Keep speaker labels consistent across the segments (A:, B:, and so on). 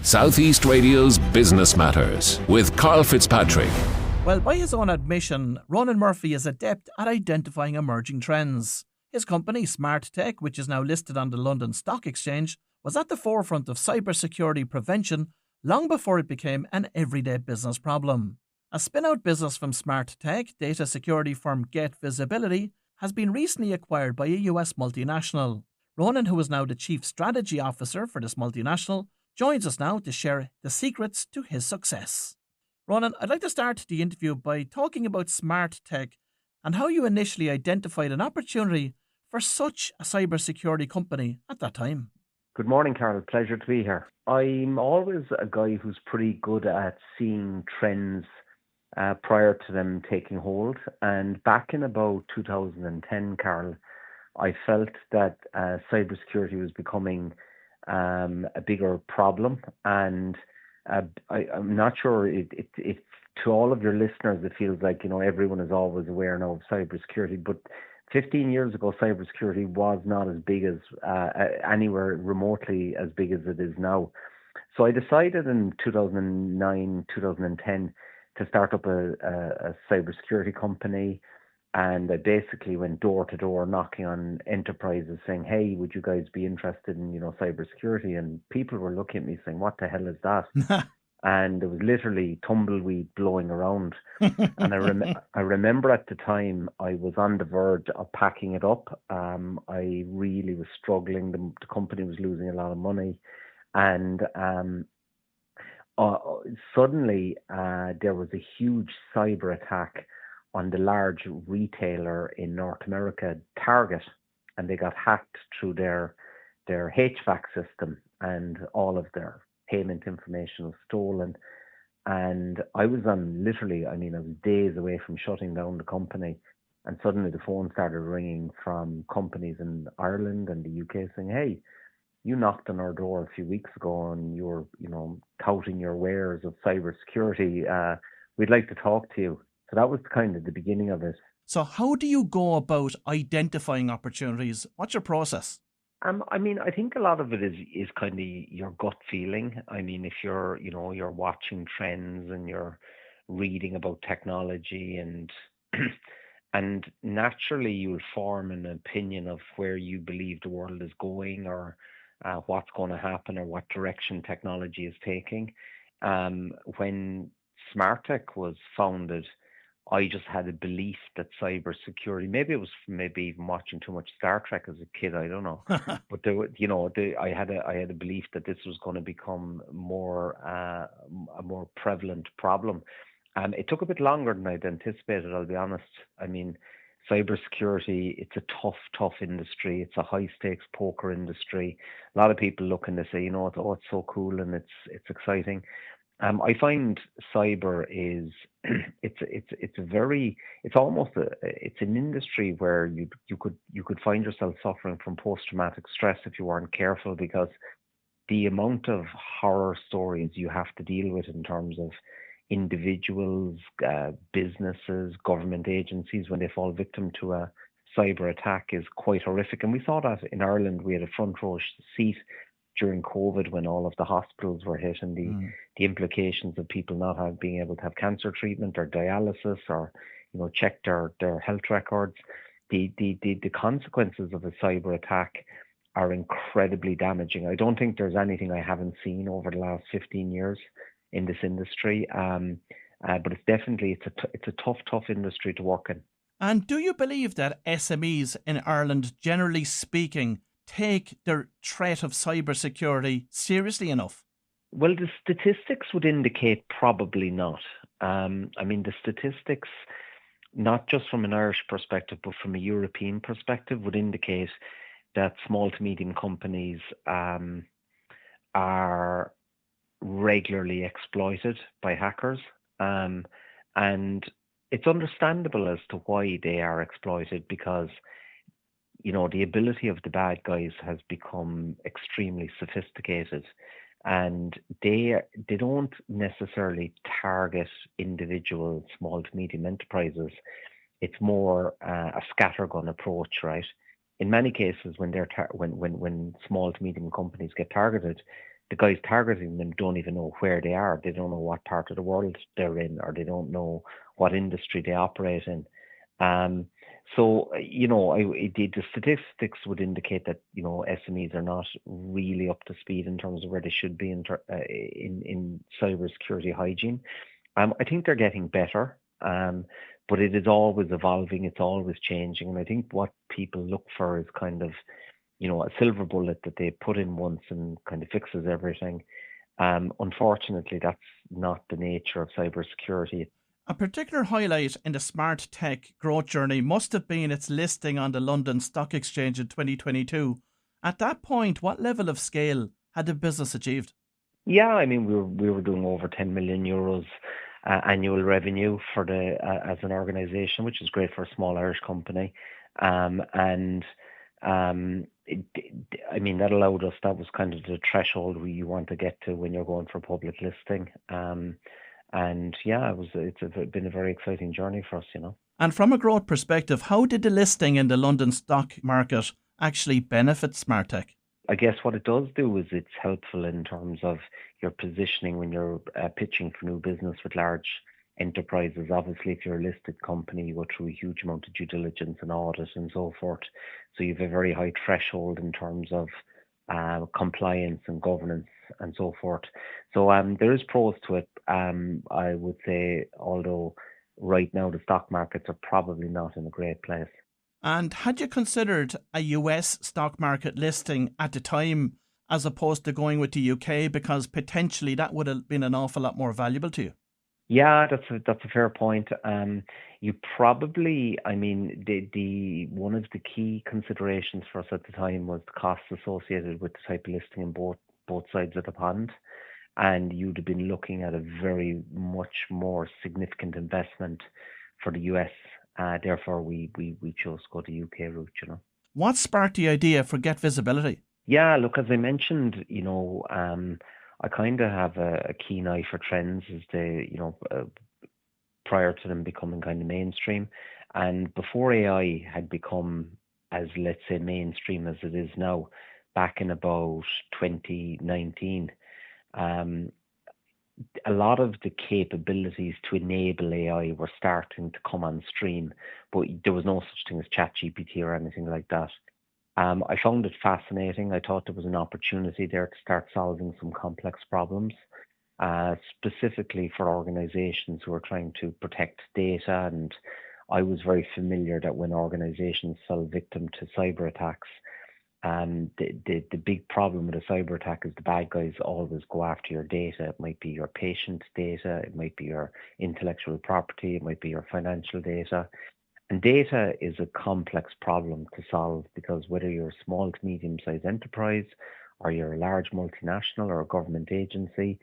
A: Southeast Radio's Business Matters with Karl Fitzpatrick.
B: Well, by his own admission, Ronan Murphy is adept at identifying emerging trends. His company, SmartTech, which is now listed on the London Stock Exchange, was at the forefront of cybersecurity prevention long before it became an everyday business problem. A spin-out business from SmartTech, data security firm Get Visibility, has been recently acquired by a US multinational. Ronan, who is now the Chief Strategy Officer for this multinational, joins us now to share the secrets to his success. Ronan, I'd like to start the interview by talking about SmartTech and how you initially identified an opportunity for such a cybersecurity company at that time.
C: Good morning, Karl. Pleasure to be here. I'm always a guy who's pretty good at seeing trends prior to them taking hold. And back in about 2010, Karl, I felt that cybersecurity was becoming a bigger problem, and I'm not sure if to all of your listeners it feels like everyone is always aware now of cybersecurity, but 15 years ago cybersecurity was not as big as anywhere remotely as big as it is now. So I decided in 2009, 2010 to start up a cybersecurity company. And I basically went door to door knocking on enterprises saying, hey, would you guys be interested in, cybersecurity? And people were looking at me saying, what the hell is that? And there was literally tumbleweed blowing around. And I remember at the time I was on the verge of packing it up. I really was struggling. The company was losing a lot of money. And suddenly there was a huge cyber attack on the large retailer in North America, Target, and they got hacked through their HVAC system, and all of their payment information was stolen. And I was I was days away from shutting down the company, and suddenly the phone started ringing from companies in Ireland and the UK saying, hey, you knocked on our door a few weeks ago and you were, touting your wares of cybersecurity. We'd like to talk to you. So that was kind of the beginning of it.
B: So how do you go about identifying opportunities? What's your process?
C: I think a lot of it is kind of your gut feeling. If you're watching trends and you're reading about technology and and naturally you'll form an opinion of where you believe the world is going, or what's going to happen, or what direction technology is taking. When SmartTech was founded, I just had a belief that cybersecurity, maybe it was even watching too much Star Trek as a kid, I don't know. But I had a belief that this was going to become a more prevalent problem. It took a bit longer than I'd anticipated, I'll be honest. Cybersecurity, it's a tough industry. It's a high stakes poker industry. A lot of people look and they say, it's so cool and it's exciting. I find cyber is it's an industry where you could find yourself suffering from post-traumatic stress if you weren't careful, because the amount of horror stories you have to deal with in terms of individuals, businesses, government agencies when they fall victim to a cyber attack is quite horrific. And we saw that in Ireland. We had a front row seat during COVID when all of the hospitals were hit, and the implications of people not being able to have cancer treatment or dialysis or check their health records. The consequences of a cyber attack are incredibly damaging. I don't think there's anything I haven't seen over the last 15 years in this industry, but it's definitely it's a tough industry to work in.
B: And do you believe that SMEs in Ireland, generally speaking, take their threat of cybersecurity seriously enough?
C: Well, the statistics would indicate probably not. The statistics, not just from an Irish perspective, but from a European perspective, would indicate that small to medium companies are regularly exploited by hackers. And it's understandable as to why they are exploited, because the ability of the bad guys has become extremely sophisticated, and they don't necessarily target individual small to medium enterprises. It's more a scattergun approach, right? In many cases, when when small to medium companies get targeted, the guys targeting them don't even know where they are. They don't know what part of the world they're in, or they don't know what industry they operate in. So, the statistics would indicate that, SMEs are not really up to speed in terms of where they should be in cybersecurity hygiene. I think they're getting better, but it is always evolving. It's always changing. And I think what people look for is kind of, a silver bullet that they put in once and kind of fixes everything. Unfortunately, that's not the nature of cybersecurity.
B: A particular highlight in the smart tech growth journey must have been its listing on the London Stock Exchange in 2022. At that point, what level of scale had the business achieved?
C: Yeah, I mean, we were doing over 10 million euros annual revenue for the as an organization, which is great for a small Irish company. And I mean, that allowed us. That was kind of the threshold you want to get to when you're going for public listing. And yeah, been a very exciting journey for us.
B: And from a growth perspective, how did the listing in the London stock market actually benefit SmartTech?
C: I guess what it does do is it's helpful in terms of your positioning when you're pitching for new business with large enterprises. Obviously, if you're a listed company, you go through a huge amount of due diligence and audit and so forth. So you have a very high threshold in terms of compliance and governance and so forth. So there is pros to it. I would say, although right now the stock markets are probably not in a great place.
B: And had you considered a US stock market listing at the time as opposed to going with the UK, because potentially that would have been an awful lot more valuable to you?
C: Yeah, that's a fair point. You probably, I mean, the one of the key considerations for us at the time was the costs associated with the type of listing in both sides of the pond, and you'd have been looking at a very much more significant investment for the US. Therefore, we chose to go the UK route.
B: What sparked the idea for Get Visibility?
C: Yeah, look, as I mentioned, I kind of have a keen eye for trends as prior to them becoming kind of mainstream. And before AI had become as, let's say, mainstream as it is now, back in about 2019, um, a lot of the capabilities to enable AI were starting to come on stream, but there was no such thing as ChatGPT or anything like that. I found it fascinating. I thought there was an opportunity there to start solving some complex problems, specifically for organizations who are trying to protect data. And I was very familiar that when organizations fell victim to cyber attacks, the big problem with a cyber attack is the bad guys always go after your data. It might be your patient data, it might be your intellectual property, it might be your financial data. And data is a complex problem to solve because whether you're a small to medium-sized enterprise or you're a large multinational or a government agency,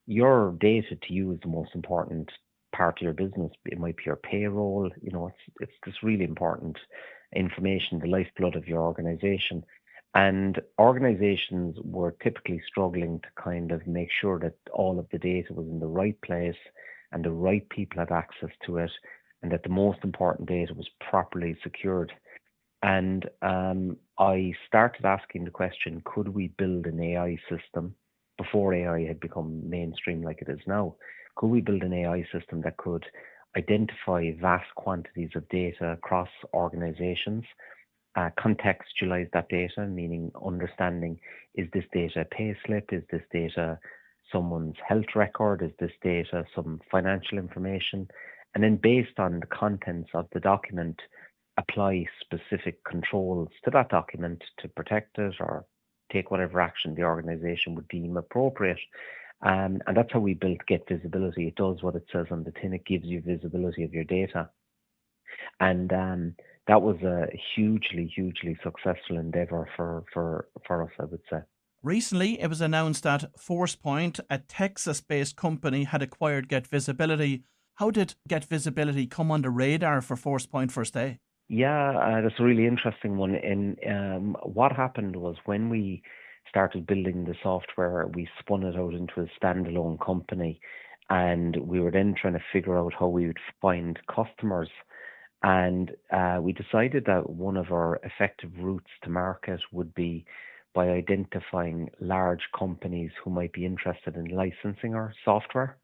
C: your data to you is the most important part of your business. It might be your payroll. It's this really important information, the lifeblood of your organization. And organizations were typically struggling to kind of make sure that all of the data was in the right place and the right people had access to it, and that the most important data was properly secured. And I started asking the question, could we build an AI system before AI had become mainstream like it is now? Could we build an AI system that could identify vast quantities of data across organizations, contextualize that data, meaning understanding, is this data a pay slip? Is this data someone's health record? Is this data some financial information? And then based on the contents of the document, apply specific controls to that document to protect it or take whatever action the organization would deem appropriate. And that's how we built Get Visibility. It does what it says on the tin. It gives you visibility of your data. And that was a hugely, hugely successful endeavor for us, I would say.
B: Recently, it was announced that Forcepoint, a Texas-based company, had acquired Get Visibility. How did Get Visibility come on the radar for Forcepoint first day?
C: Yeah, that's a really interesting one. And what happened was when we started building the software, we spun it out into a standalone company, and we were then trying to figure out how we would find customers. And we decided that one of our effective routes to market would be by identifying large companies who might be interested in licensing our software.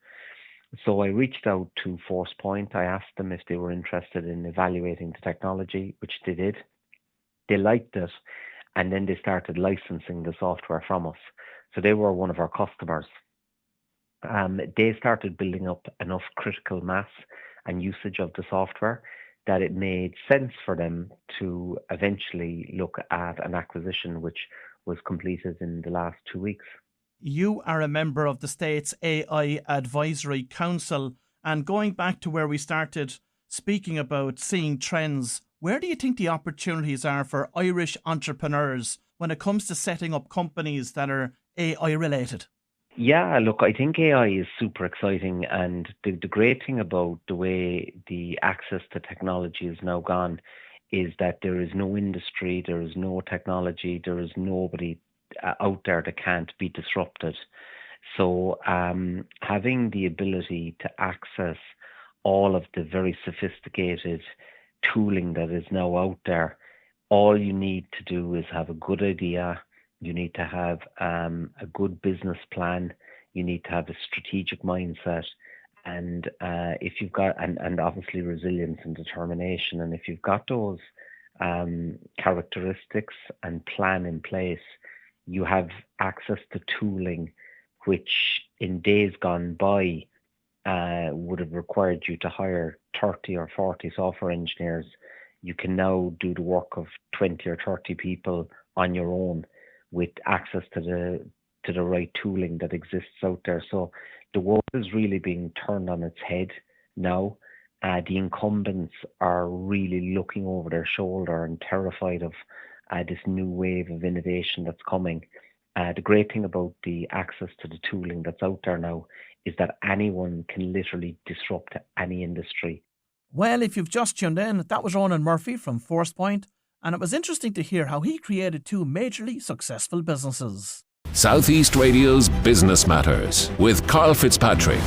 C: So I reached out to Forcepoint. I asked them if they were interested in evaluating the technology, which they did. They liked it, and then they started licensing the software from us. So they were one of our customers. They started building up enough critical mass and usage of the software that it made sense for them to eventually look at an acquisition, which was completed in the last 2 weeks.
B: You are a member of the state's AI Advisory Council, and going back to where we started speaking about seeing trends, where do you think the opportunities are for Irish entrepreneurs when it comes to setting up companies that are AI related?
C: Yeah, look, I think AI is super exciting, and the great thing about the way the access to technology is now gone is that there is no industry, there is no technology, there is nobody out there that can't be disrupted. So having the ability to access all of the very sophisticated tooling that is now out there, all you need to do is have a good idea. You need to have a good business plan. You need to have a strategic mindset, and if you've got and obviously resilience and determination. And if you've got those characteristics and plan in place, you have access to tooling, which in days gone by would have required you to hire 30 or 40 software engineers. You can now do the work of 20 or 30 people on your own with access to the right tooling that exists out there. So the world is really being turned on its head now. The incumbents are really looking over their shoulder and terrified of this new wave of innovation that's coming. The great thing about the access to the tooling that's out there now is that anyone can literally disrupt any industry.
B: Well, if you've just tuned in, that was Ronan Murphy from Forcepoint, and it was interesting to hear how he created 2 majorly successful businesses.
A: Southeast Radio's Business Matters with Karl Fitzpatrick.